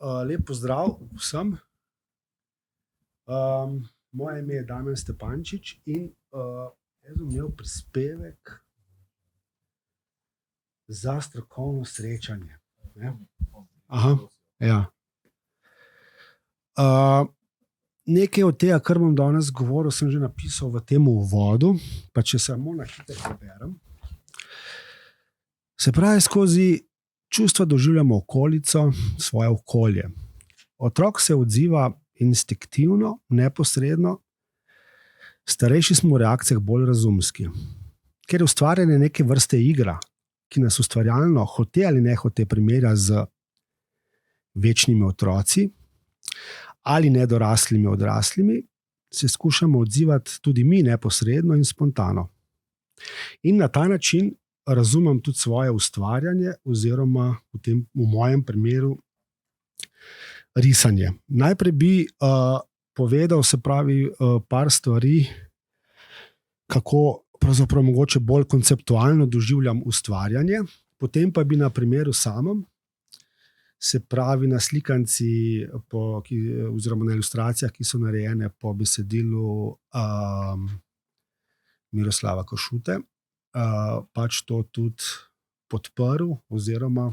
Lep pozdrav vsem. Moje ime je Damjan Stepančič in jaz bom imel prispevek za strokovno srečanje. Ne? Aha, ja. Nekaj od tega, kar bom danes govoril, sem že napisal v tem uvodu, pa če samo na hitro preberem. Se pravi, skozi čustva doživljamo okolico, svoje okolje. Otrok se odziva instinktivno, neposredno, starejši smo v reakcijah bolj razumski. Ker je ustvarjanje neke vrste igra, ki nas ustvarjalno, hote ali nehote, primerja z večnimi otroci ali nedoraslimi odraslimi, se skušamo odzivati tudi mi neposredno in spontano. In na ta način razumem tudi svoje ustvarjanje oziroma v mojem primeru risanje. Najprej bi povedal, se pravi, par stvari, kako pravzaprav mogoče bolj konceptualno doživljam ustvarjanje, potem pa bi na primeru samem, se pravi na slikanci oziroma na ilustracijah, ki so narejene po besedilu Miroslava Košute, pač to tudi podprl, oziroma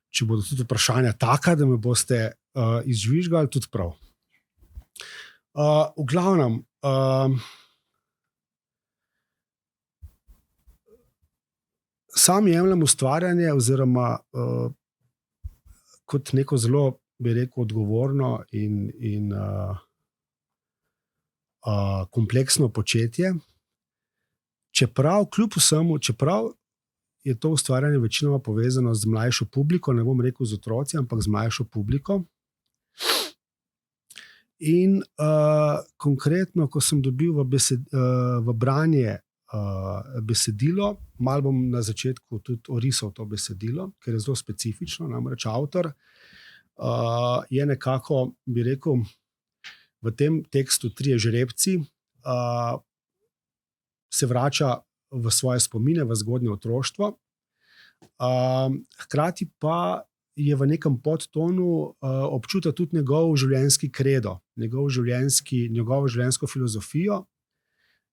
če bodo tudi vprašanja taka, da me boste izžvižgali, tudi prav. V glavnem, sam jemljem ustvarjanje oziroma kot neko zelo, bi rekel, odgovorno in kompleksno početje. Čeprav kljub vsemu, čeprav je to ustvarjanje večinoma povezano z mlajšo publiko, ne bom rekel z otroci, ampak z mlajšo publiko. In konkretno, ko sem dobil v branje besedilo, malo bom na začetku tudi orisal to besedilo, ker je zelo specifično, namreč avtor je nekako, bi rekel, v tem tekstu Trije žrebci se vrača v svoje spomine, v zgodnje otroštvo. Hkrati pa je v nekem podtonu občuta tudi njegov življenjski kredo, njegovo življenjsko filozofijo,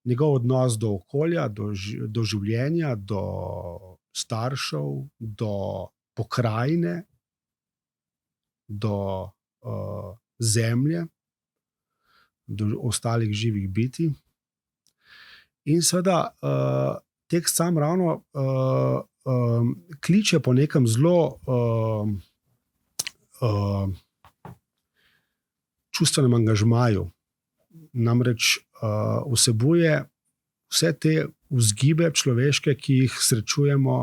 njegov odnos do okolja, do življenja, do staršev, do pokrajine, do zemlje, do ostalih živih bitij. In seveda tekst sam ravno kliče po nekem zelo čustvenem angažmaju. Namreč vsebuje vse te vzgibe človeške, ki jih srečujemo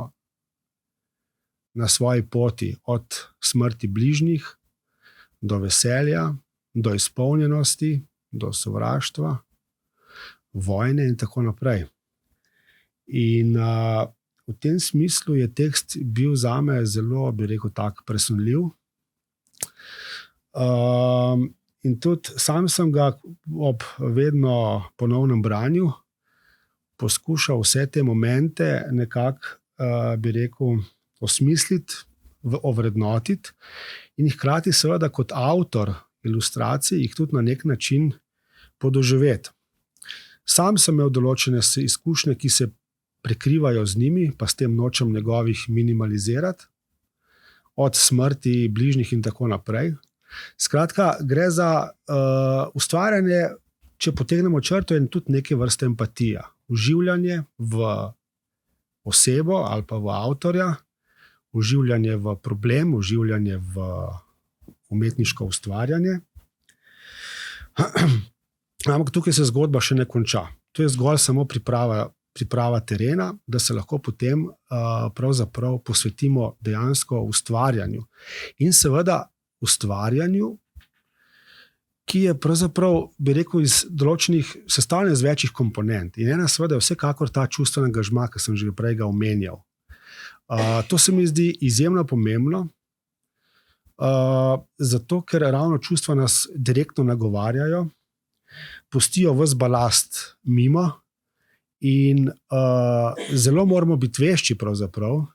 na svoji poti, od smrti bližnjih do veselja, do izpolnjenosti, do sovraštva, vojne in tako naprej. In v tem smislu je tekst bil zame zelo, bi rekel, tak presunljiv. In tudi sam sem ga ob vedno ponovnem branju poskušal vse te momente nekako, bi rekel, osmisliti, ovrednotiti in hkrati seveda kot avtor ilustracij jih tudi na nek način podoživeti. Sam sem imel določene izkušnje, ki se prekrivajo z njimi, pa s tem nočem njegovih minimalizirati, od smrti bližnjih in tako naprej. Skratka, gre za ustvarjanje, če potegnemo črto, in tudi neke vrste empatija. Vživljanje v osebo ali pa v avtorja, vživljanje v problem, vživljanje v umetniško ustvarjanje. Ampak tukaj se zgodba še ne konča. To je zgolj samo priprava terena, da se lahko potem pravzaprav posvetimo dejansko ustvarjanju. In seveda ustvarjanju, ki je pravzaprav, bi rekel, iz določenih sestavljen iz večjih komponent. In ena seveda je vsekakor ta čustveni angažma, ki sem že prej ga omenjal. To se mi zdi izjemno pomembno, zato ker ravno čustva nas direktno nagovarjajo, pustijo ves balast mimo in zelo moramo biti vešči pravzaprav,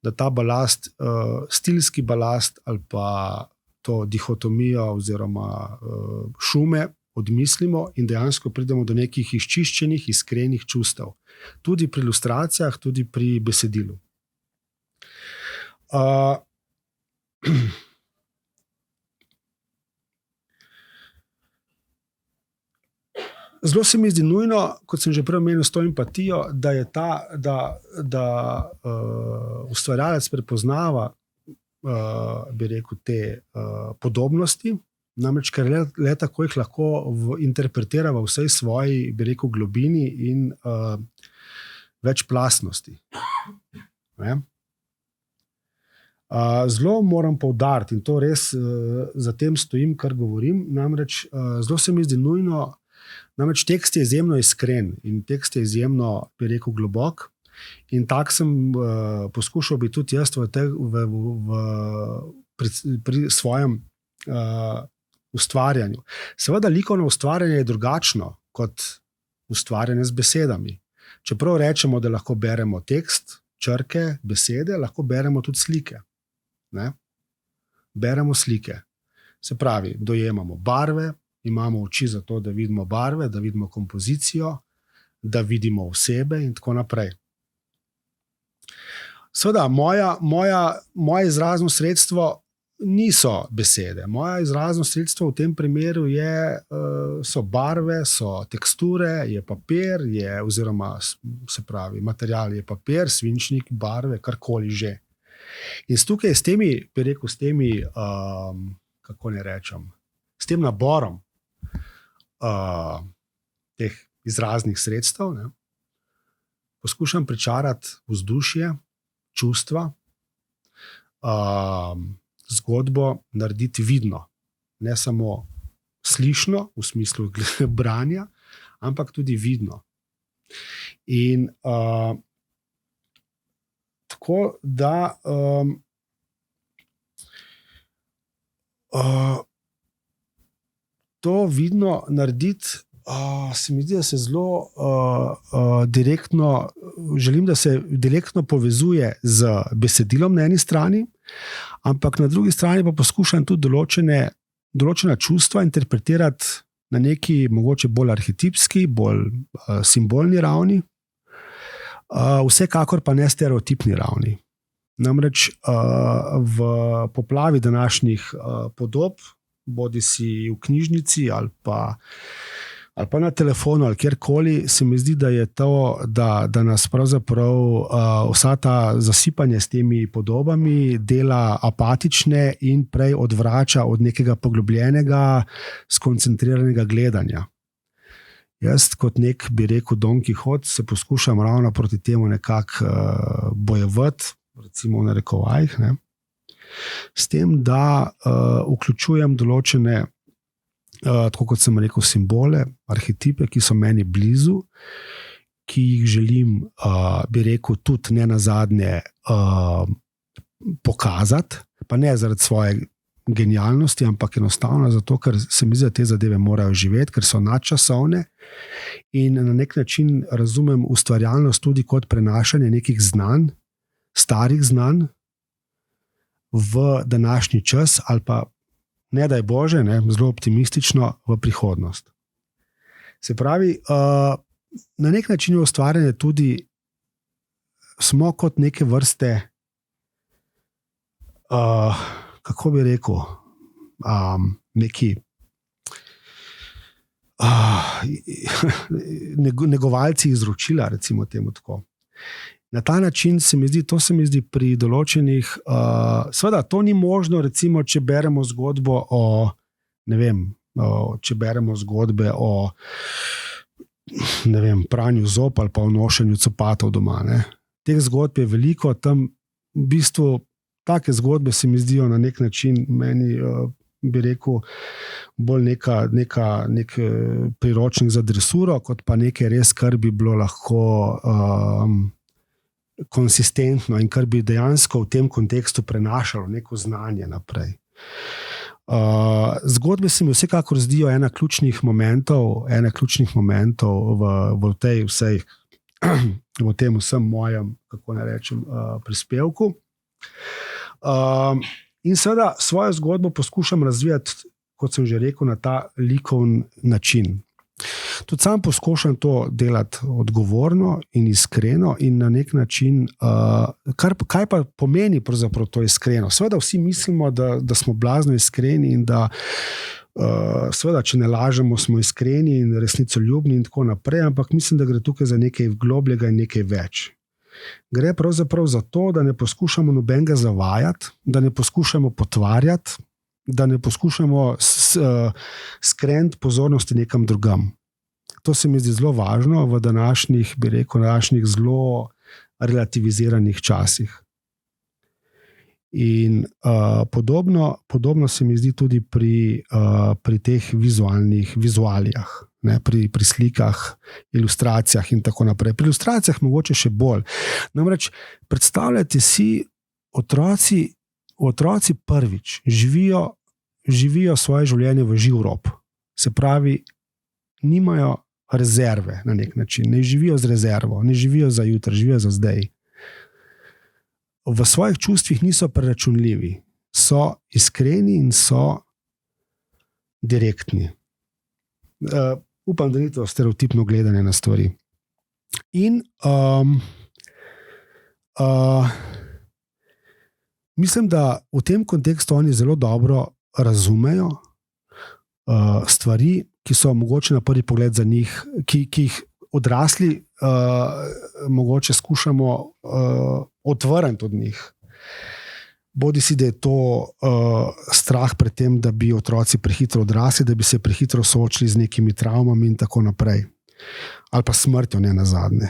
da ta balast, stilski balast ali pa to dihotomijo oziroma šume odmislimo in dejansko pridemo do nekih izčiščenih, iskrenih čustev. Tudi pri ilustracijah, tudi pri besedilu. Zelo se mi zdi nujno, kot sem že prej omenil, s to empatijo, da je da ustvarjalec prepoznava, bi rekel, te podobnosti, namreč ker le tako jih lahko interpretira v vsej svoji, bi rekel, globini in večplastnosti. Ne? Zelo moram poudariti, in to res za tem stojim, kar govorim, namreč zelo se mi zdi nujno, namreč tekst je izjemno iskren in tekst je izjemno, bi rekel, globok in tak sem poskušal bi tudi jaz pri svojem ustvarjanju. Seveda likovno ustvarjanje je drugačno kot ustvarjanje z besedami. Čeprav rečemo, da lahko beremo tekst, črke, besede, lahko beremo tudi slike. Ne? Beremo slike. Se pravi, dojemamo barve, imamo oči za to, da vidimo barve, da vidimo kompozicijo, da vidimo osebe in tako naprej. Seveda, moje izrazno sredstvo niso besede. Moje izrazno sredstvo v tem primeru so barve, so teksture, je papir, oziroma se pravi, material je papir, svinčnik, barve, karkoli že. In tukaj s temi, bi rekel, kako ne rečem, s tem naborom teh izraznih sredstev, ne, poskušam pričarati vzdušje, čustva, zgodbo narediti vidno. Ne samo slišno, v smislu branja, ampak tudi vidno. In tako da to vidno narediti, se mi zdi, da se zelo direktno, želim, da se direktno povezuje z besedilom na eni strani, ampak na drugi strani pa poskušam tudi določena čustva interpretirati na neki mogoče bolj arhetipski, bolj simbolni ravni, vsekakor pa ne stereotipni ravni. Namreč v poplavi današnjih podob, bodi si v knjižnici ali pa na telefonu ali kjerkoli, se mi zdi, da je to, da nas pravzaprav vsa ta zasipanje s temi podobami dela apatične in prej odvrača od nekega poglobljenega, skoncentriranega gledanja. Jaz kot nek, bi rekel, Don Kihot se poskušam ravno proti temu nekako bojevati, recimo v narekovajih, ne? S tem, da vključujem določene, tako kot sem rekel, simbole, arhetipe, ki so meni blizu, ki jih želim, bi rekel, tudi ne nazadnje pokazati, pa ne zaradi svoje genialnosti, ampak enostavno zato, ker se mi zdi, da te zadeve morajo živeti, ker so nadčasovne in na nek način razumem ustvarjalnost tudi kot prenašanje nekih znanj, starih znanj v današnji čas ali pa, ne daj Bože, ne, zelo optimistično v prihodnost. Se pravi, na nek način je ustvarjanje tudi, smo kot neke vrste, kako bi rekel, neki negovalci izročila, recimo temu tako. Na ta način se mi zdi pri določenih, seveda to ni možno, recimo, če beremo zgodbo o, ne vem, če beremo zgodbe o, ne vem, pranju zob ali pa o nošenju copatov doma. Ne. Teh zgodb je veliko, tam v bistvu take zgodbe se mi zdijo na nek način meni, bi rekel, bolj nek priročnik za dresuro, kot pa nekaj res, kar bi bilo lahko konsistentno in kar bi dejansko v tem kontekstu prenašalo neko znanje naprej. Zgodbe se mi vsekakor zdijo ena ključnih momentov v tej vsej, v tem vsem mojem, kako ne rečem, prispevku. In seveda svojo zgodbo poskušam razvijati, kot sem že rekel, na ta likovni način. Tudi sam poskušam to delati odgovorno in iskreno in na nek način, kaj pa pomeni pravzaprav to iskreno. Seveda vsi mislimo, da smo blazno iskreni in da seveda, če ne lažemo, smo iskreni in resnicoljubni in tako naprej, ampak mislim, da gre tukaj za nekaj globljega in nekaj več. Gre pravzaprav za to, da ne poskušamo nobenega zavajati, da ne poskušamo potvarjati, da ne poskušamo skreniti pozornosti nekam drugam. To se mi zdi zelo važno v današnjih, bi rekel, zelo relativiziranih časih. In podobno se mi zdi tudi pri teh vizualijah, ne, pri slikah, ilustracijah in tako naprej. Pri ilustracijah mogoče še bolj. Namreč predstavljajte si, otroci prvič živijo svoje življenje v živ rob. Se pravi, nimajo rezerve na nek način, ne živijo z rezervo, ne živijo za jutri, živijo za zdaj. V svojih čustvih niso preračunljivi, so iskreni in so direktni. Upam, da ni to stereotipno gledanje na stvari. In mislim, da v tem kontekstu oni zelo dobro razumejo stvari, ki so mogoče na prvi pogled za njih, ki jih odrasli mogoče skušamo odvrniti od njih. Bodi si, da je to strah pred tem, da bi otroci prehitro odrasli, da bi se prehitro soočili z nekimi travmami in tako naprej. Ali pa smrtjo, ne nazadnje.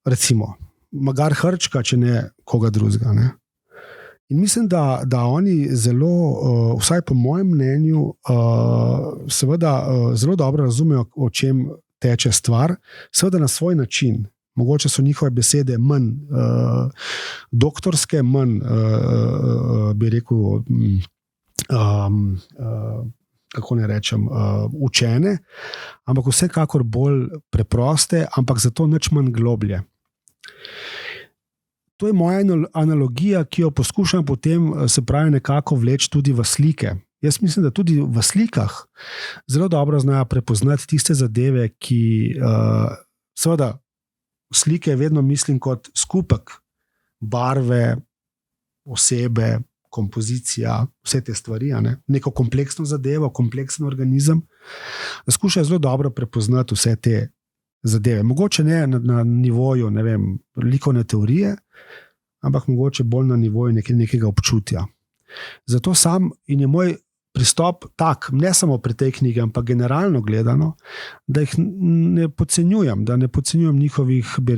Recimo, magar hrčka, če ne koga drugega. Ne? In mislim, da oni zelo, vsaj po mojem mnenju, seveda zelo dobro razumejo, o čem teče stvar, seveda na svoj način. Mogoče so njihove besede manj doktorske, manj, bi rekel, kako ne rečem, učene, ampak vsekakor bolj preproste, ampak zato nič manj globlje. To je moja analogija, ki jo poskušam potem, se pravi, nekako vleči tudi v slike. Jaz mislim, da tudi v slikah zelo dobro znajo prepoznati tiste zadeve, ki seveda slike vedno mislim kot skupek barve, osebe, kompozicija, vse te stvari, ne? Neko kompleksno zadevo, kompleksen organizem. Skušajo zelo dobro prepoznati vse te zadeve. Mogoče ne na nivoju, ne vem, likovne teorije, ampak mogoče bolj na nivoju nekega občutja. Zato sam in je moj pristop tak, ne samo pri tej knjigi, ampak generalno gledano, da jih ne podcenjujem, njihovih, bi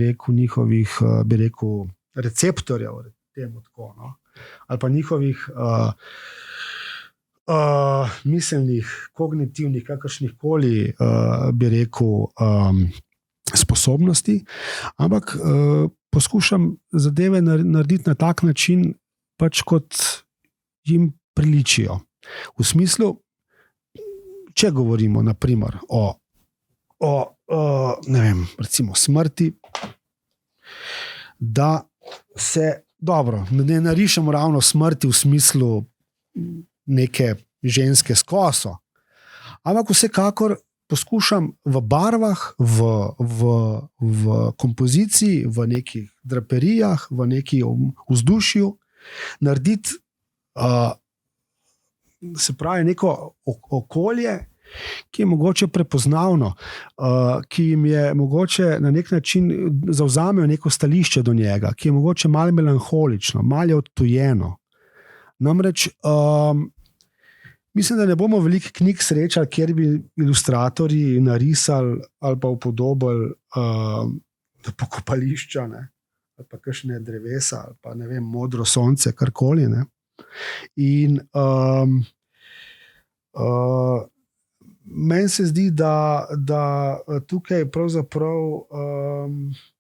rekel, receptorjev, temu tako, no? Ali pa njihovih miselnih, kognitivnih, kakršnih koli, bi rekel, sposobnosti, ampak poskušam zadeve narediti na tak način, pač kot jim priličijo. V smislu, če govorimo naprimer o ne vem, recimo smrti, da se dobro, ne narišemo ravno smrti v smislu neke ženske s koso, ampak vsekakor poskušam v barvah, v kompoziciji, v nekih draperijah, v neki vzdušju narediti se pravi neko okolje, ki je mogoče prepoznavno, ki jim je mogoče na nek način zavzamejo neko stališče do njega, ki je mogoče malo melanholično, malo odtujeno. Namreč mislim, da ne bomo veliko knjig srečali, kjer bi ilustratorji narisali ali pa upodobili pokopališča, ne? Ali pa kakšne drevesa, ali pa ne vem, modro sonce, karkoli, ne? In meni se zdi, da tukaj pravzaprav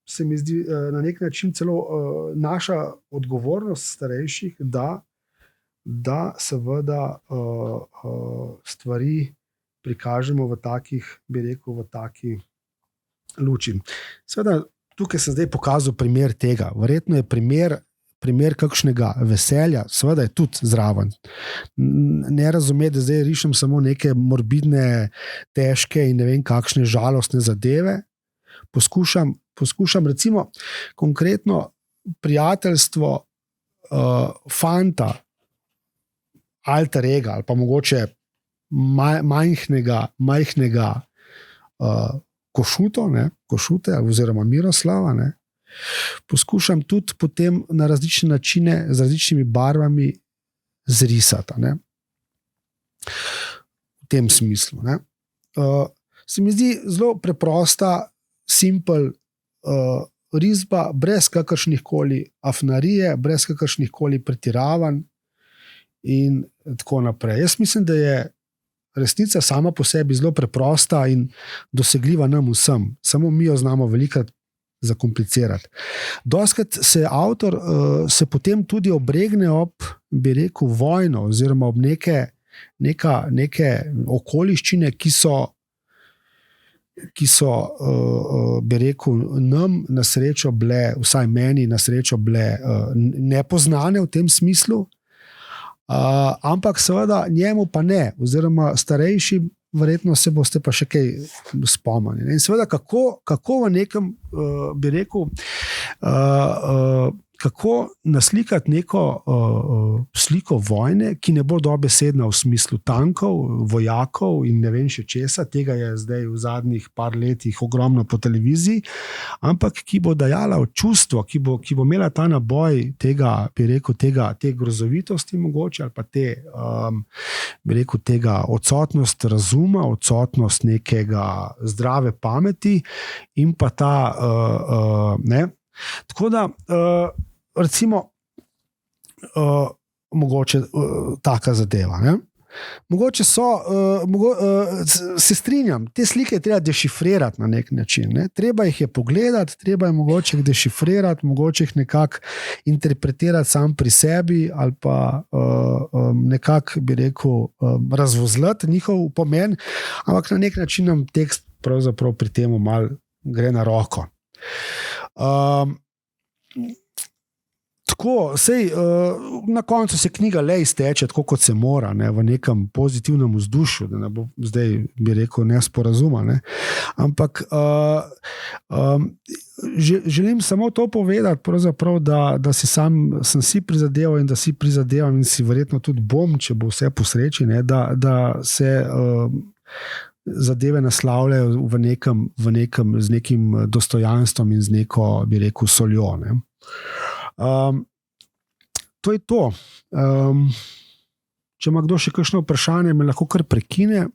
se mi zdi na nek način celo naša odgovornost starejših, da seveda stvari prikažemo v takih, bi rekel, v taki luči. Seveda, tukaj sem zdaj pokazal primer tega. Verjetno je primer primer kakšnega veselja, seveda je tudi zraven. Ne razumeti, da zdaj rišem samo neke morbidne, težke in ne vem kakšne žalostne zadeve. Poskušam recimo konkretno prijateljstvo fanta, alter ega ali pa mogoče majhnega Košute oziroma Miroslava, ne, poskušam tudi potem na različne načine z različnimi barvami zrisati. Ne. V tem smislu. Ne. Se mi zdi zelo preprosta, simpel risba, brez kakršnihkoli afnarije, brez kakršnihkoli pretiravanj in tako naprej. Jaz mislim, da je resnica sama po sebi zelo preprosta in dosegljiva nam vsem. Samo mi jo znamo velikokrat zakomplicirati. Dostikrat se avtor se potem tudi obregne ob, bi rekel, vojno oziroma ob neke okoliščine, ki so, bi rekel, nam na srečo bile, vsaj meni na srečo bile nepoznane v tem smislu, ampak seveda njemu pa ne, oziroma starejši verjetno se boste pa še kaj spomnili. In seveda kako v nekem, bi rekel, kako naslikati neko sliko vojne, ki ne bo dobesedna v smislu tankov, vojakov in ne vem še česa, tega je zdaj v zadnjih par letih ogromno po televiziji, ampak ki bo dajala čustvo, ki bo imela ta naboj tega, bi rekel, te grozovitosti mogoče, ali pa bi rekel, tega odsotnost razuma, odsotnost nekega zdrave pameti in pa ta, ne. Tako da, recimo, mogoče taka zadeva. Ne? Mogoče se strinjam, te slike treba dešifrirati na nek način. Ne? Treba jih je pogledati, treba je mogoče jih dešifrirati, mogoče jih nekako interpretirati sam pri sebi ali pa nekako, bi rekel, razvozlati njihov pomen, ampak na nek način nam tekst pravzaprav pri temu malo gre na roko. Tako, na koncu se knjiga le izteče, tako kot se mora, ne, v nekem pozitivnem vzdušju, da ne bo zdaj, bi rekel, nesporazuma. Ne. Ampak želim samo to povedati, da sem si prizadeval in da si prizadevam in si verjetno tudi bom, če bo vse po sreči, ne, da se zadeve naslavljajo v nekem z nekim dostojanstvom in z neko, bi rekel, soljo. Ne. To je to. Če ima kdo še kakšno vprašanje, me lahko kar prekine.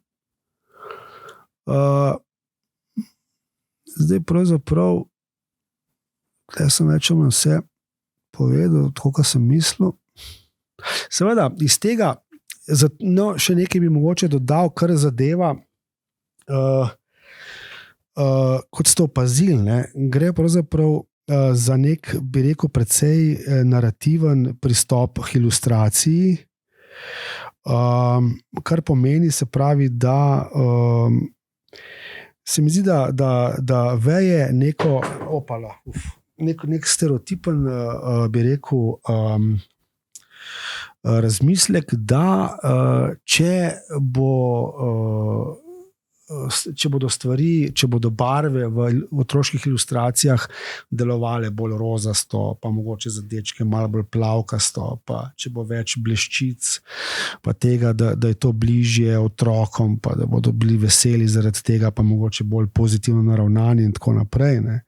Zdaj pravzaprav tukaj sem več o vse povedal, tako kot sem mislil. Seveda, iz tega še nekaj bi mogoče dodal, kar zadeva kot ste opazili, ne, gre pravzaprav za nek, bi rekel, precej narativen pristop k ilustraciji, kar pomeni, se pravi, da se mi zdi, da veje nek stereotipen, bi rekel, razmislek, da če bodo barve v otroških ilustracijah delovale bolj rozasto, pa mogoče za dečke malo bolj plavkasto, pa če bo več bleščic, pa tega, da je to bližje otrokom, pa da bodo bili veseli zaradi tega, pa mogoče bolj pozitivno naravnani in tako naprej. Ne.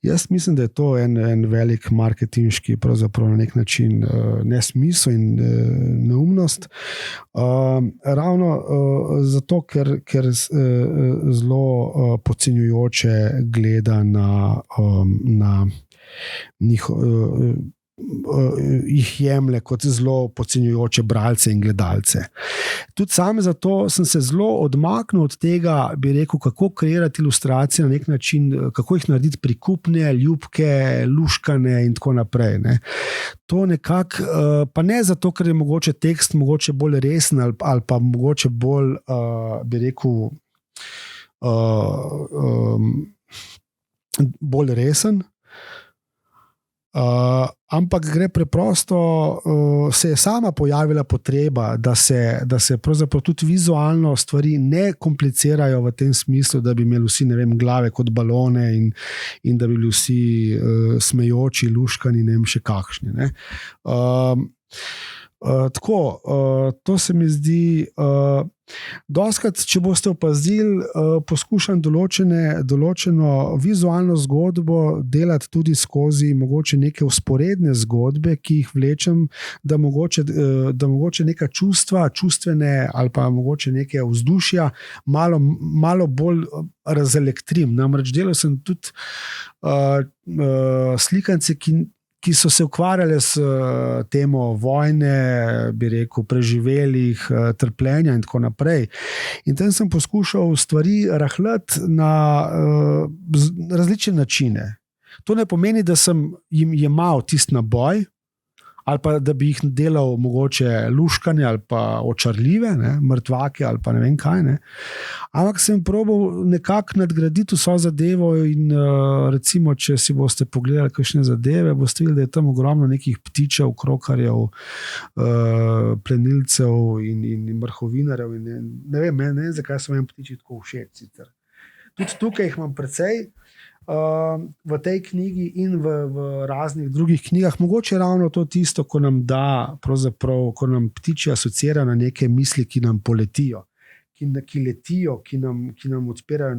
Jaz mislim, da je to en velik marketinški, pravzaprav na nek način nesmisel in neumnost. Ravno zato, ker zelo podcenjujoče gleda na jih jemlje kot zelo podcenjujoče bralce in gledalce. Tudi sam zato sem se zelo odmaknil od tega, bi rekel, kako kreirati ilustracije na nek način, kako jih narediti prikupne, ljubke, luškane in tako naprej. Ne. To nekako, pa ne zato, ker je mogoče tekst mogoče bolj resen ali pa mogoče bolj, bi rekel, bolj resen, ampak gre preprosto, se je sama pojavila potreba, da se pravzaprav tudi vizualno stvari ne komplicirajo v tem smislu, da bi imeli vsi, ne vem, glave kot balone in da bi bili vsi smejoči, luškani, ne vem še kakšni. Ne. To se mi zdi, dostakrat, če boste opazili, poskušam določeno vizualno zgodbo delati tudi skozi mogoče neke vzporedne zgodbe, ki jih vlečem, da mogoče neka čustva, čustvene ali pa mogoče neke vzdušja malo bolj razelektrim. Namreč delal sem tudi slikance, ki so se ukvarjali s temo vojne, bi rekel, preživelih, trpljenja in tako naprej. In tam sem poskušal stvari rahljati na različne načine. To ne pomeni, da sem jim jemal tisti naboj, ali pa da bi jih delal mogoče luškane ali pa očarljive, ne, mrtvake ali pa ne vem kaj. Ne. Ampak sem probal nekako nadgraditi vso zadevo in recimo, če si boste pogledali kakšne zadeve, boste videli, da je tam ogromno nekih ptičev, krokarjev, plenilcev in mrhovinarjev. In ne vem, zakaj so meni ptiči tako všeč. Tudi tukaj jih imam precej, v tej knjigi in v raznih drugih knjigah. Mogoče ravno to tisto, ko nam da, pravzaprav, ko nam ptiči asociira na neke misli, ki nam poletijo, ki letijo, ki nam odpirajo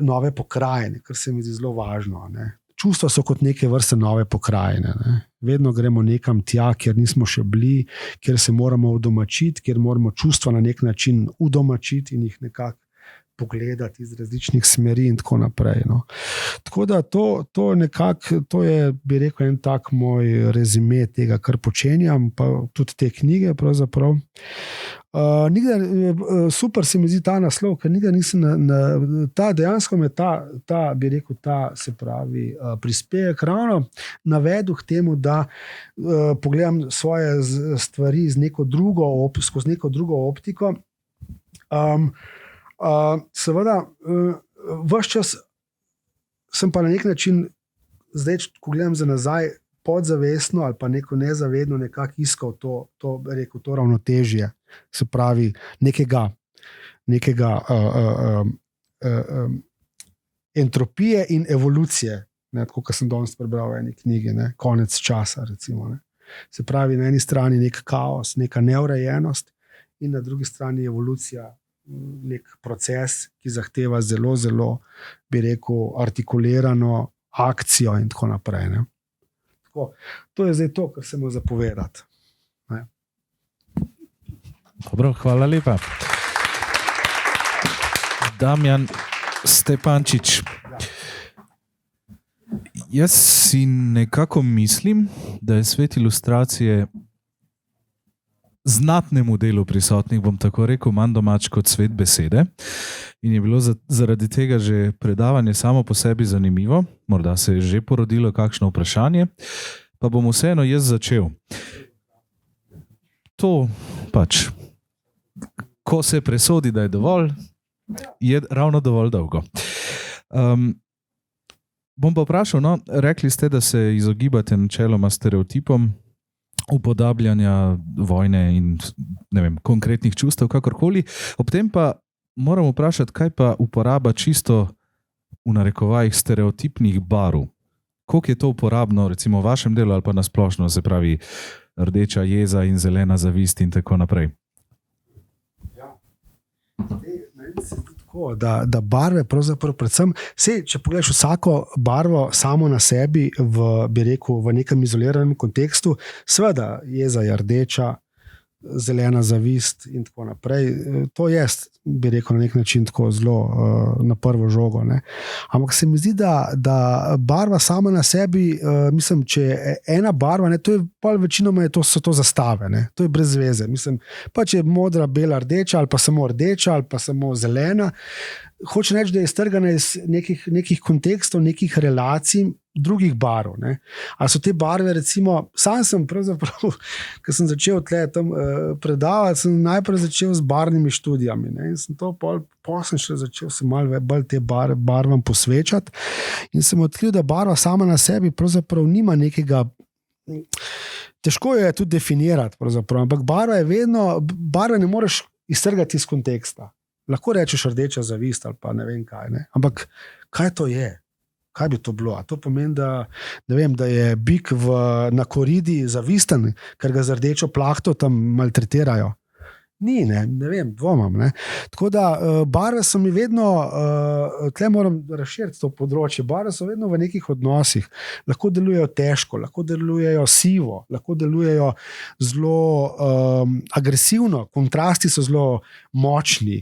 nove pokrajine, kar se mi zdi zelo važno. Ne. Čustva so kot neke vrste nove pokrajine. Ne. Vedno gremo nekam tja, kjer nismo še bili, kjer se moramo udomačiti, kjer moramo čustva na nek način udomačiti in jih nekako pogledati iz različnih smeri in tako naprej. No. Tako da to je, bi rekel, en tak moj rezime tega, kar počenjam, pa tudi te knjige pravzaprav. Super se mi zdi ta naslov, ker nikdar nisem dejansko me bi rekel, se pravi, prispevek ravno navedel k temu, da pogledam svoje stvari skozi neko drugo optiko. Seveda, ves čas sem pa na nek način, zdaj, ko gledam za nazaj, podzavestno ali pa neko nezavedno nekako iskal to ravnotežje, se pravi nekega entropije in evolucije, ne, tako kot sem danes prebral v eni knjigi, ne, Konec časa, recimo. Ne. Se pravi, na eni strani nek kaos, neka neurejenost in na drugi strani evolucija, nek proces, ki zahteva zelo, zelo, bi rekel, artikulirano akcijo in tako naprej. Ne. Tako, to je zdaj to, kar sem imel zapovedati. Ne. Dobro, hvala lepa. Damjan Stepančič. Jaz si nekako mislim, da je svet ilustracije znatnemu delu prisotnih, bom tako rekel, manj domač kot svet besede. In je bilo zaradi tega že predavanje samo po sebi zanimivo. Morda se je že porodilo kakšno vprašanje, pa bom vseeno jaz začel. To pač, ko se presodi, da je dovolj, je ravno dovolj dolgo. Bom pa vprašal, no, rekli ste, da se izogibate načeloma stereotipom upodabljanja vojne in ne vem, konkretnih čustev, kakorkoli. Ob tem pa moram vprašati, kaj pa uporaba čisto v narekovajih stereotipnih barv. Koliko je to uporabno, recimo v vašem delu ali pa nasplošno, se pravi rdeča jeza in zelena zavist in tako naprej? Ja. Tako, da barve pravzaprav predvsem, če pogledaš vsako barvo samo na sebi bi rekel, v nekem izoliranem kontekstu, seveda jeza je rdeča, zelena zavist in tako naprej. To je, bi rekel, na nek način tako zelo na prvo žogo. Ne. Ampak se mi zdi, da barva sama na sebi, mislim, če je ena barva, ne, to je pa večinoma so to zastave, ne. To je brez veze. Mislim, pa če je modra, bela, rdeča ali pa samo rdeča ali pa samo zelena, hoče reči, da je strgana iz nekih kontekstov, nekih relacij drugih barv. Ali so te barve, recimo, sam sem pravzaprav, ko sem začel tam predavati, sem najprej začel z barvnimi študijami. In sem to sem še začel se malo bolj te barvam posvečati. In sem odkril, da barva sama na sebi pravzaprav nima nekega. Težko jo je tudi definirati, ampak barva ne moreš iztrgati iz konteksta. Lahko rečeš rdeča zavist ali pa ne vem kaj. Ampak kaj to je? Kaj bi to bilo? A to pomeni, da je bik na koridi zavisten, ker ga z rdečo plahto tam maltretirajo? Ni, ne vem, dvomam. Tako da barve so mi vedno, tle moram razširiti to področje, barve so vedno v nekih odnosih. Lahko delujejo težko, lahko delujejo sivo, lahko delujejo zelo agresivno, kontrasti so zelo močni.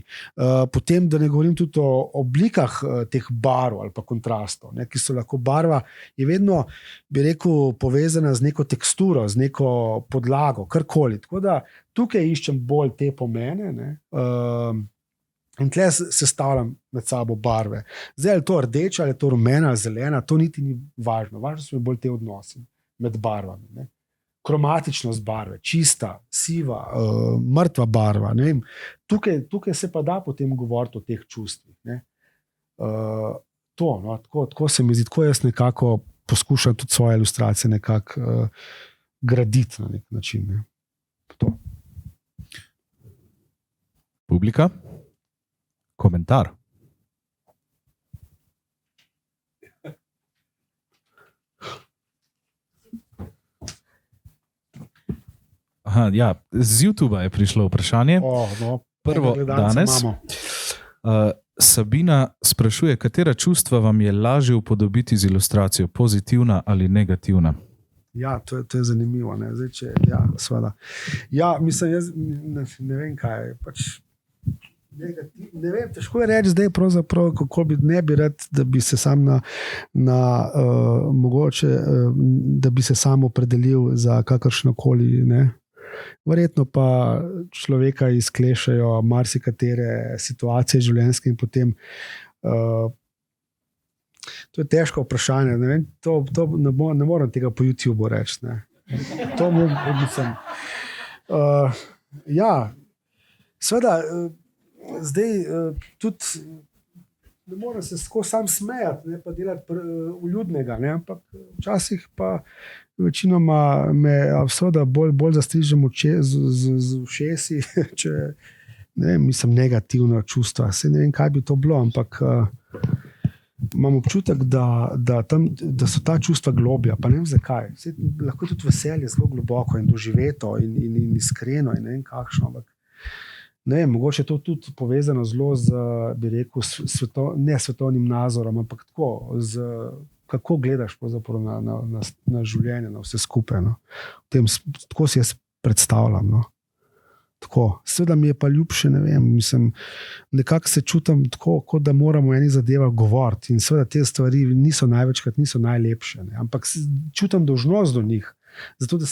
Potem, da ne govorim tudi o oblikah teh barv ali pa kontrastov, ki so lahko barva, je vedno, bi rekel, povezana z neko teksturo, z neko podlago, karkoli. Tako da tukaj iščem bolj te pomene in tle sestavljam med sabo barve. Zdaj, ali to rdeča, ali to rumena, ali zelena, to niti ni važno. Važno so mi bolj te odnosi med barvami. Kromatičnost barve, čista, siva, mrtva barva. Ne vem. Tukaj se pa da potem govoriti o teh čustvih. Tako se mi zdi, tako jaz nekako poskušam tudi svoje ilustracije nekako graditi na nek način. To. Publika? Komentar? Aha, ja, z YouTubea je prišlo vprašanje. Prvo danes. Sabina sprašuje, katera čustva vam je lažje upodobiti z ilustracijo, pozitivna ali negativna? Ja, to je zanimivo. Zdaj, seveda. Ja, mislim, jaz ne vem, kaj je. Ne vem, težko je reči zdaj, kako ne bi rad, da bi se sam mogoče, da bi se sam opredelil za kakršnokoli. Verjetno pa človeka izklešajo marsikatere situacije življenjske in potem. To je težko vprašanje. Ne vem, ne morem tega po YouTubeu reči. To mislim. Ja, seveda, zdaj tudi ne morem se tako sam smejati, pa delati vljudnega, ampak včasih pa večinoma me seveda bolj zastrižem z ušesi, če ne vem, mislim negativna čustva. Se ne vem, kaj bi to bilo, ampak imam občutek, da so ta čustva globlja, pa ne vem zakaj. Lahko tudi veselje zelo globoko in doživeto in iskreno in ne vem kakšno, ampak ne vem, mogoče je to tudi povezano zelo z, bi rekel, ne svetovnim nazorom, ampak tako, kako gledaš na življenje, na vse skupaj. Tako si jaz predstavljam. Tako, seveda mi je pa ljubše, ne vem, mislim, nekako se čutim tako, kot da moramo o enih zadevah govoriti in seveda te stvari največkrat niso najlepše, ampak čutim dolžnost do njih, zato da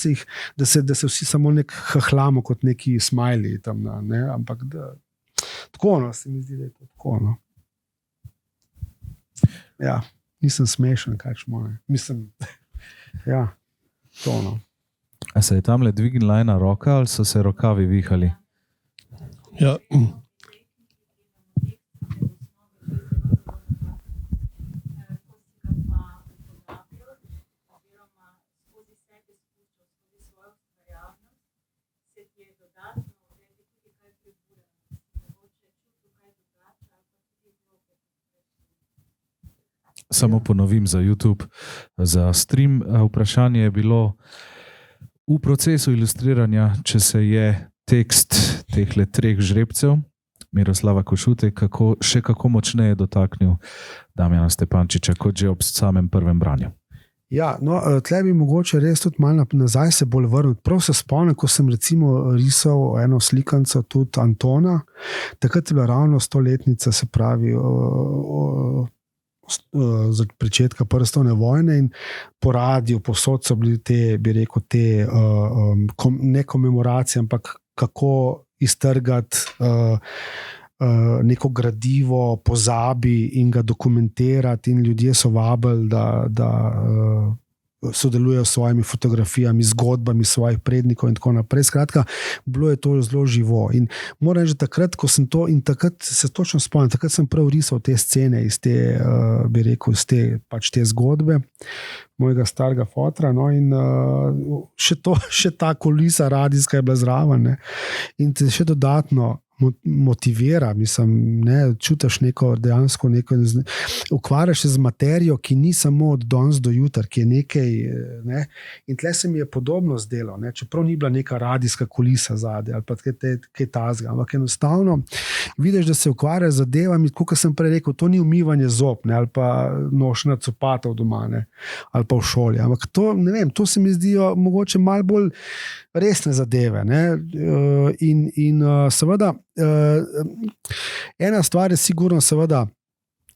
se vsi samo nek hahlamo kot neki smajli tam, ampak tako, se mi zdi, da je to tako, Ja, nisem smešen, kakšno je. Mislim, ja, to, A se je tamle dvignila ena roka ali so se rokavi vihali? Ja. Samo ponovim za YouTube, za stream. Vprašanje je bilo v procesu ilustriranja, če se je tekst tehle 3 žrebcev, Miroslava Košute, kako močneje dotaknil Damjana Stepančiča, kot že ob samem prvem branju. Ja, tle bi mogoče res tudi malo nazaj se bolj vrniti. Prav se spomnim, ko sem recimo risal eno slikanco tudi Antona, takrat je bila ravno 100-letnica, se pravi za pričetka prve svetovne vojne in po radiju, povsod so bili te, bi rekel, ne komemoracije, ampak kako iztrgati neko gradivo pozabi in ga dokumentirati, in ljudje so vabili, da sodelujejo s svojimi fotografijami, zgodbami svojih prednikov in tako naprej. Skratka, bilo je to zelo živo. In moram reči, takrat, ko sem to, in takrat se točno spomnim, takrat sem prav risal te scene iz te, bi rekel, iz te, pač te zgodbe mojega starega fotra, no, in še ta kulisa radijska je bila zraven, ne, in te še dodatno motivira, mislim, ne, čutiš dejansko neko, ukvarjaš se z materijo, ki ni samo od danes do jutra, ki je nekaj, ne, in tle se mi je podobno zdelo, ne, čeprav ni bila neka radijska kulisa zadaj, ali pa kaj tazga, ampak enostavno vidiš, da se ukvarjaš z zadevami, kot sem prej rekel, to ni umivanje zob, ne, ali pa nošenje copatov doma, ne, ali pa v šoli, ampak to, ne vem, to se mi zdijo mogoče malo bolj resne zadeve, ne, in seveda, ena stvar je sigurno seveda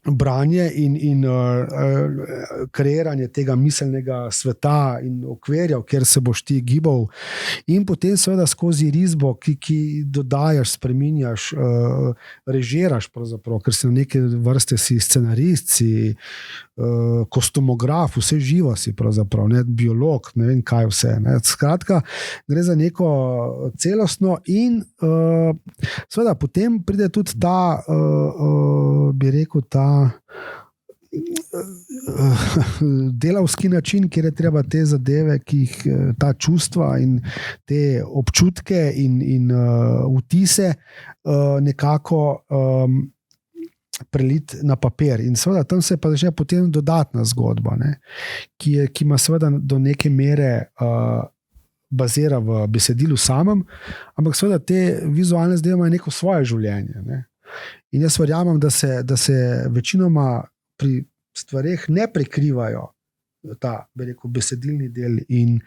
branje in kreiranje tega miselnega sveta in okvirja, kjer se boš ti gibal, in potem seveda skozi risbo, ki dodajaš, spreminjaš, režiraš pravzaprav, ker si na neke vrste si scenarist, si kostumograf, vse živo si pravzaprav, ne, biolog, ne vem kaj vse, ne. Skratka, gre za neko celostno in seveda potem pride tudi ta, bi rekel, ta delavski način, kjer je treba te zadeve, ki jih ta čustva in te občutke in vtise nekako preliti na papir. In seveda tam se pa začne potem dodatna zgodba, ne, ki ima seveda do neke mere bazira v besedilu samem, ampak seveda te vizualne zadeve imajo neko svoje življenje, ne. In jaz verjamem, da se večinoma pri stvareh ne prekrivajo ta, bi rekel, besedilni del in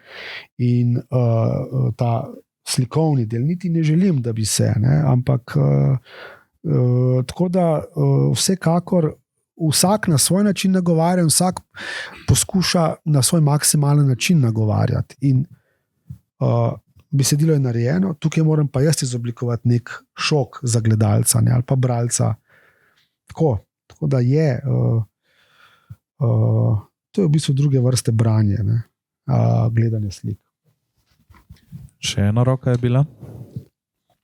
ta slikovni del. Niti ne želim, da bi se, ne, ampak tako da vsekakor vsak na svoj način nagovarja, vsak poskuša na svoj maksimalen način nagovarjati. In besedilo je narejeno, tukaj moram pa jaz izoblikovati nek šok za gledalca, ne, ali pa bralca. Tako da je, to je v bistvu druge vrste branje, ne, gledanje slik. Še ena roka je bila?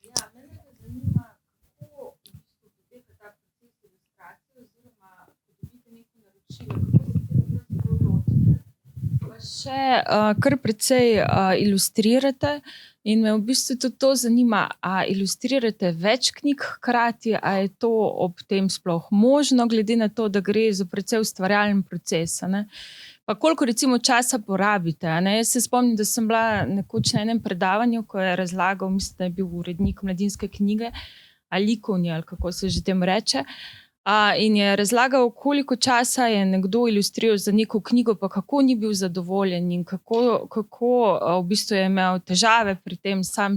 Ja, mene zanima, kako poteka ta proces ilustracije, oziroma ko dobite neko naročilo, kako se tega lotite. Pa še kar precej ilustrirate in me v bistvu tudi to zanima, a ilustrirate več knjig hkrati, a je to ob tem sploh možno, glede na to, da gre za precej ustvarjalen proces, ne? Pa koliko recimo časa porabite, ne? Jaz se spomnim, da sem bila nekoč na enem predavanju, ko je razlagal, mislim, da je bil urednik Mladinske knjige, ali likovni, ali kako se že tem reče, in je razlagal, koliko časa je nekdo ilustriral za neko knjigo, pa kako ni bil zadovoljen in kako v bistvu je imel težave pri tem sam,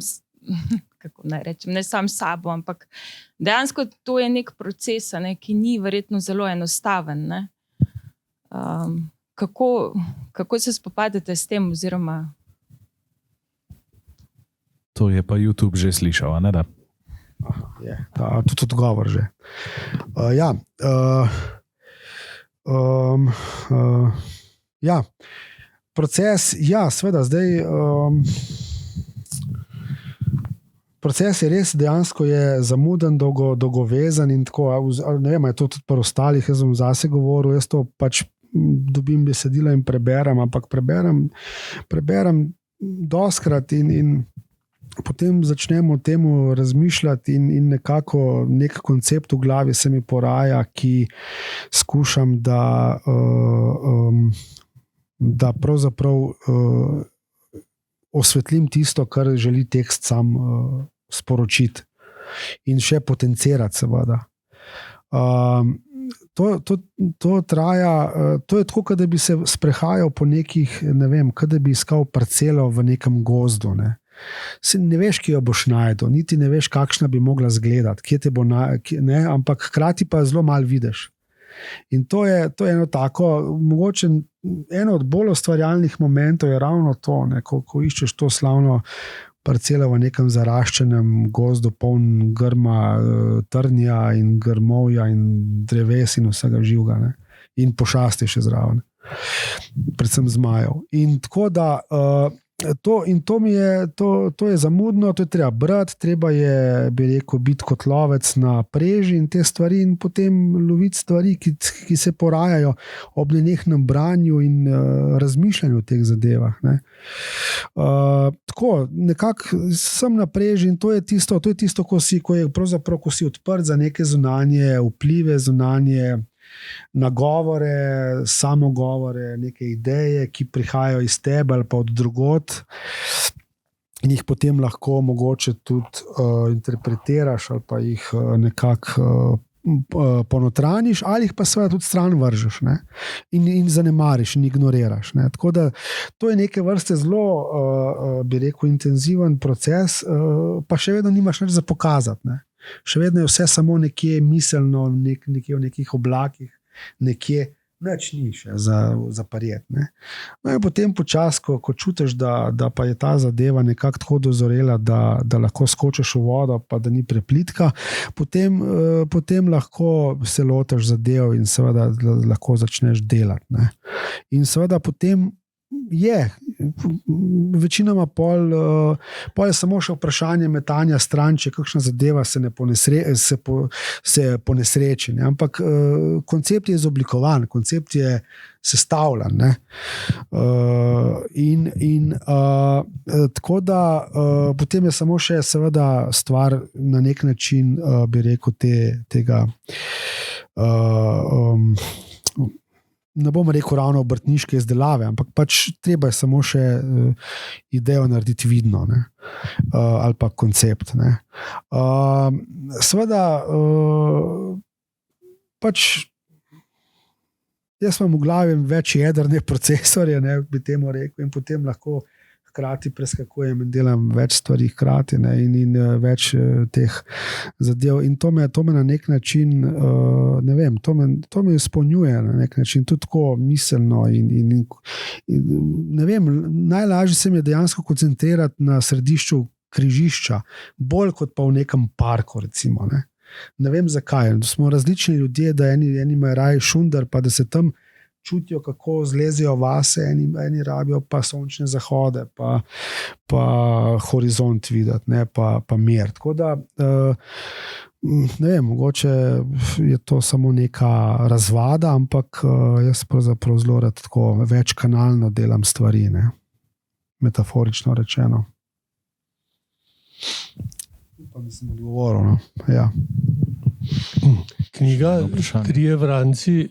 kako naj rečem, ne sam sabo, ampak dejansko to je nek proces, ne, ki ni verjetno zelo enostaven, ne. Kako se spopadete s tem, oziroma? To je pa YouTube že slišal, ne da? Aha, je, tudi odgovor že. Ja, proces, ja, seveda, zdaj proces je res, dejansko je zamuden, dolgovezan in tako, ne vem, je to tudi pri ostalih, jaz sem zase govoril, jaz to pač dobim besedila in preberem, ampak preberem doskrat in potem začnem o tem razmišljati in nekako nek koncept v glavi se mi poraja, ki skušam, da pravzaprav osvetlim tisto, kar želi tekst sam sporočiti in še potencirati seveda. To traja, to je tako, da bi se sprehajal po nekih, ne vem, da bi iskal parcelo v nekem gozdu, ne. Ne veš, kje jo boš najdel, niti ne veš, kakšna bi mogla izgledati, kje te bo ne, ampak hkrati pa zelo malo vidiš. In to je eno tako, mogoče eno od bolj ustvarjalnih momentov je ravno to, ne, ko iščeš to slavno parcela v nekem zaraščenem gozdu, poln grma, trnja in grmovja in dreves in vsega živega, ne? In pošasti še zraven, predvsem zmajev. In tako da to je zamudno, to je treba brati, treba je, bi rekel, biti kot lovec na preži in te stvari in potem loviti stvari, ki se porajajo ob nenehnem branju in razmišljanju o teh zadevah. Ne. Tako, nekako sem na preži in to je tisto, ko si odprt za neke zunanje vplive, zunanje nagovore, samogovore, neke ideje, ki prihajajo iz tebe ali pa od drugod in jih potem lahko mogoče tudi interpretiraš ali pa jih nekako ponotraniš ali jih pa seveda tudi stran vržeš, ne? In zanemariš in ignoriraš. Ne? Tako da to je neke vrste zelo, bi rekel, intenziven proces, pa še vedno nimaš nič za pokazati. Ne? Še vedno je vse samo nekje miselno, nekje v nekih oblakih, nekje nič ni še za parjet. Ne? No in potem počasi, ko čutiš, da pa je ta zadeva nekako tako dozorela, da lahko skočiš v vodo, pa da ni preplitka, potem lahko se lotiš zadev in seveda lahko začneš delati. Ne? In seveda potem večinoma pol je samo še vprašanje metanja stran, če kakšna zadeva se ponesreči. Ne? Ampak koncept je izoblikovan, koncept je sestavljen. Ne? Tako da potem je samo še seveda stvar na nek način, bi rekel, tega ne bom rekel ravno obrtniške izdelave, ampak pač treba je samo še idejo narediti vidno, ne? Ali pa koncept. Ne? Seveda, pač jaz imam v glavi več jedrne procesorje, ne, bi temu rekel, in potem lahko hkrati preskakujem in delam več stvari hkrati, ne, in več teh zadev. In to me na nek način, ne vem, to me izpolnjuje na nek način, tudi tako miselno. In ne vem, najlažje se mi je dejansko koncentrirati na središču križišča, bolj kot pa v nekem parku, recimo. Ne vem zakaj. Smo različni ljudje, da eni imajo raje šundar, pa da se tam čutijo, kako zlezijo vase, eni rabijo pa sončne zahode, pa horizont videti, ne, pa mir. Tako da, ne vem, mogoče je to samo neka razvada, ampak jaz pravzaprav zelo rad tako večkanalno delam stvari, ne, metaforično rečeno. Pa mislim odgovoril, no. Ja. Knjiga Trije vranci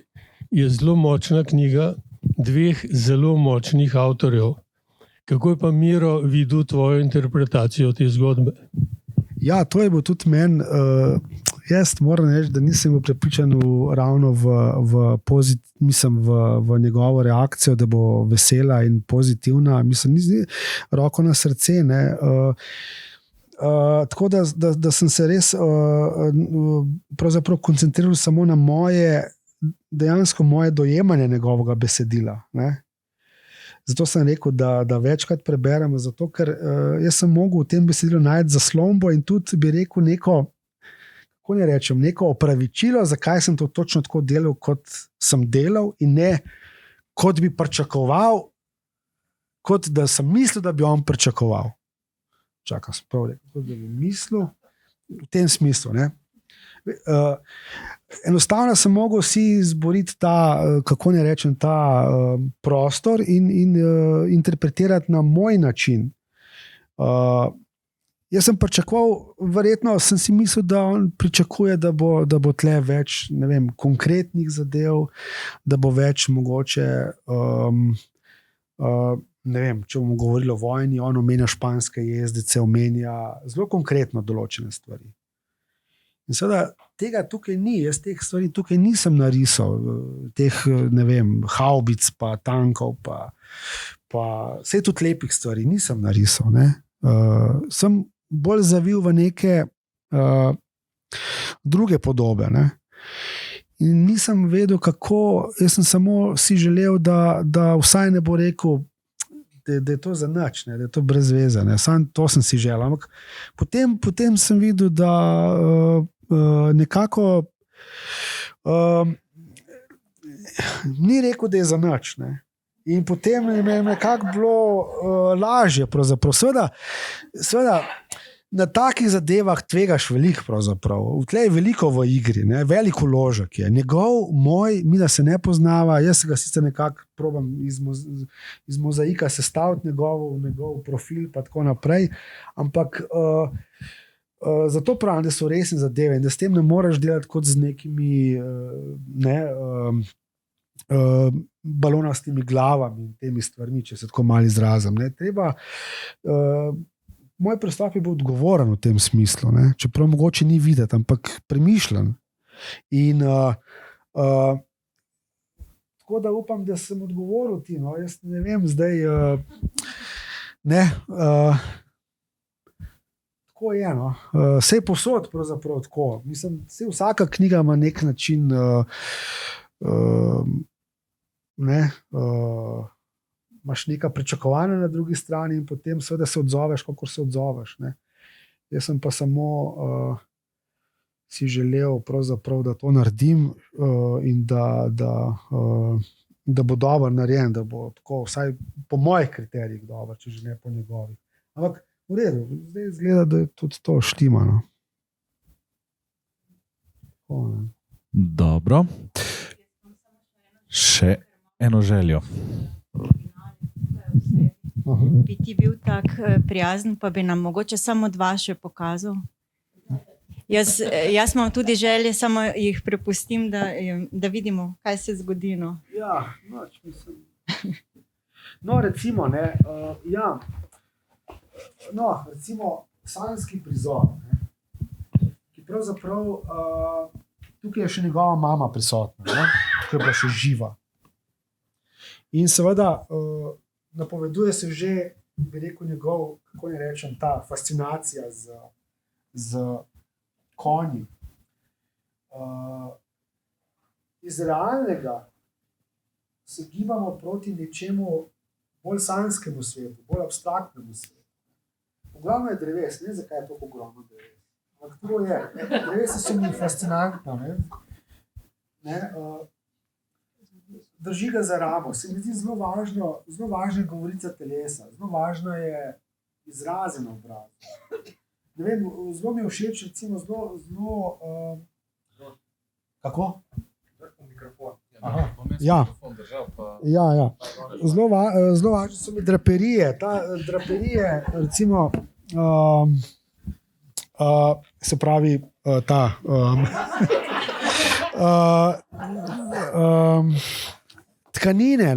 je zelo močna knjiga dveh zelo močnih avtorjev. Kako je pa Miro videl tvojo interpretacijo te zgodbe? Ja, to je bil tudi meni. Jaz moram reči, da nisem bil prepričan ravno v njegovo reakcijo, da bo vesela in pozitivna. Mislim, ni roko na srce, ne. Tako da sem se res pravzaprav koncentriral samo na dejansko moje dojemanje njegovega besedila. Ne? Zato sem rekel, da večkrat preberem, zato ker jaz sem mogel v tem besedilu najti zaslombo in tudi bi rekel neko opravičilo, zakaj sem to točno tako delal, kot sem delal in ne kot bi pričakoval, kot da sem mislil, da bi on pričakoval. Čakaj, sem prav rekel, kot da bi mislil v tem smislu, ne. Enostavno sem mogel si izboriti ta prostor in interpretirati na moj način. Jaz sem pričakoval, verjetno sem si mislil, da on pričakuje, da bo tle več, ne vem, konkretnih zadev, da bo več mogoče, ne vem, če bomo govorili o vojni, on omenja španske jezdice, omenja zelo konkretno določene stvari. In seveda tega tukaj ni, jaz teh stvari tukaj nisem narisal, teh, ne vem, havbic, pa tankov, pa vse tudi lepih stvari nisem narisal. Ne? Sem bolj zavil v neke druge podobe. Ne? In nisem vedel, kako, jaz sem samo si želel, da vsaj ne bo rekel, da je to za nič, da je to brez veze. Sam to sem si želel. Ampak potem sem videl, da nekako ni rekel, da je za nič. In potem je nekako bilo lažje. Seveda, na takih zadevah tvegaš veliko. Tleh je veliko v igri, veliko vložek je. Mi da se ne poznava, jaz se ga sicer nekako probam iz mozaika sestaviti njegov profil in tako naprej. Ampak zato pravim, da so resne zadeve in da s tem ne moreš delati kot z nekimi balonastimi glavami in temi stvarmi, če se tako malo izrazim. Treba... Moj pristop je bil odgovoren v tem smislu, čeprav mogoče ni videti, ampak premišljen. In tako da upam, da sem odgovoril ti. Jaz ne vem, zdaj tako je. Vse je posod pravzaprav tako. Mislim, vsaka knjiga ima nek način imaš neka pričakovanja na drugi strani in potem seveda se odzoveš, kako se odzoveš. Jaz sem pa samo si želel pravzaprav, da to naredim in da bo dobro narejen, da bo tako vsaj po mojih kriterijih dobro, če že ne po njegovih. Ampak v redu, zdaj izgleda, da je tudi to štima. Dobro. Še eno željo. Bi ti bil tak prijazen, pa bi nam mogoče samo dva še pokazal? Jaz imam tudi želje, samo jih prepustim, da vidimo, kaj se zgodi. Ja, mislim. Recimo, recimo sanjski prizor, ki pravzaprav tukaj je še njegova mama prisotna, ki je bila še živa. In seveda napoveduje se že, bi rekel, njegov, kako ne rečem, ta fascinacija z konji. Iz realnega se gibamo proti nečemu bolj sanjskemu svetu, bolj abstraktnemu svetu. Ogromno je dreves, ne zakaj je to ogromno dreves. Ampak to je. Drevesa so mi fascinantna. Drži ga za ramo. Se mi zdi zelo važno govorica telesa. Zelo važno je izrazi na obrazu. Ne vem, zelo mi je všeč, recimo, zelo kako? Mikrofon. Ja. Zelo važno so mi draperije. Draperije, recimo, se pravi, tkanine,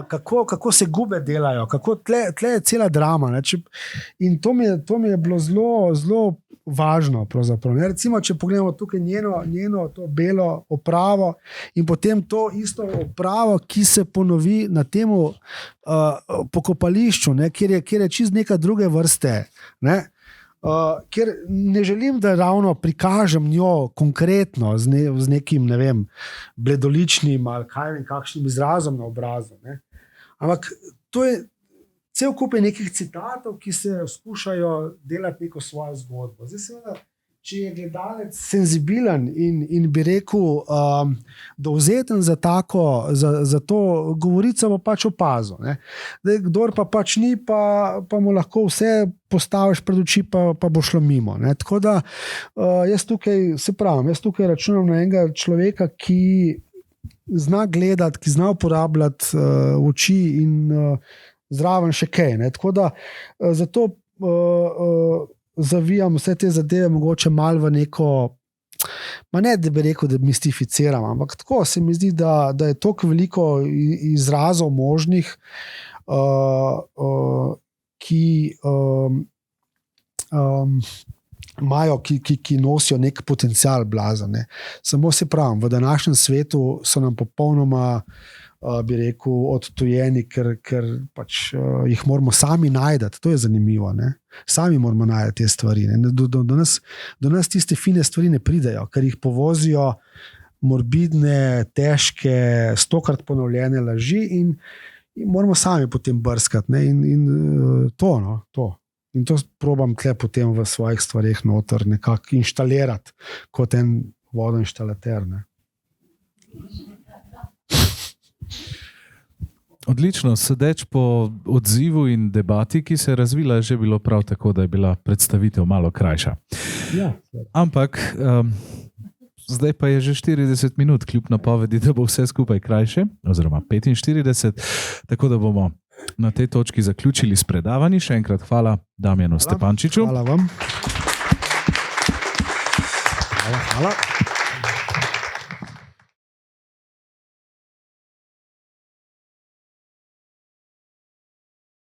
kako se gube delajo, kako tle je cela drama. In to mi je bilo zelo važno. Recimo, če pogledamo tukaj njeno to belo opravo in potem to isto opravo, ki se ponovi na tem pokopališču, kjer je čist neka druge vrste. Ker ne želim, da ravno prikažem njo konkretno z nekim, ne vem, bledoličnim ali kakšnim izrazom na obrazu. Ampak to je cel kup nekih citatov, ki se skušajo delati neko svojo zgodbo. Zdaj seveda, če je gledalec senzibilen in bi rekel dovzeten za to govorico, bo pač opazil. Kdor pa pač ni, pa mu lahko vse postaviš pred oči, pa bo šlo mimo. Tako da jaz tukaj računam na enega človeka, ki zna gledati, ki zna uporabljati oči in zraven še kaj. Tako da zato zavijam vse te zadeve mogoče malo v neko, ne da bi rekel, da mistificiram, ampak tako se mi zdi, da je toliko veliko izrazov možnih, ki imajo, ki nosijo nek potencial blazen. Samo se pravim, v današnjem svetu so nam popolnoma, bi rekel, odtujeni, ker pač jih moramo sami najti. To je zanimivo. Sami moramo najti te stvari. Do nas tiste fine stvari ne pridejo, ker jih povozijo morbidne, težke, 100-krat ponovljene laži in in moramo sami potem brskati. Ne? In to. In to probam tle potem v svojih stvareh noter nekako inštalirati kot en vodoinštalater. Ne? Odlično, sedeč po odzivu in debati, ki se je razvila, je že bilo prav tako, da je bila predstavitev malo krajša. Ja, ampak zdaj pa je že 40 minut, kljub napovedi, da bo vse skupaj krajše, oziroma 45, tako da bomo na tej točki zaključili s predavanji. Še enkrat hvala Damjanu Stepančiču. Hvala vam. Hvala.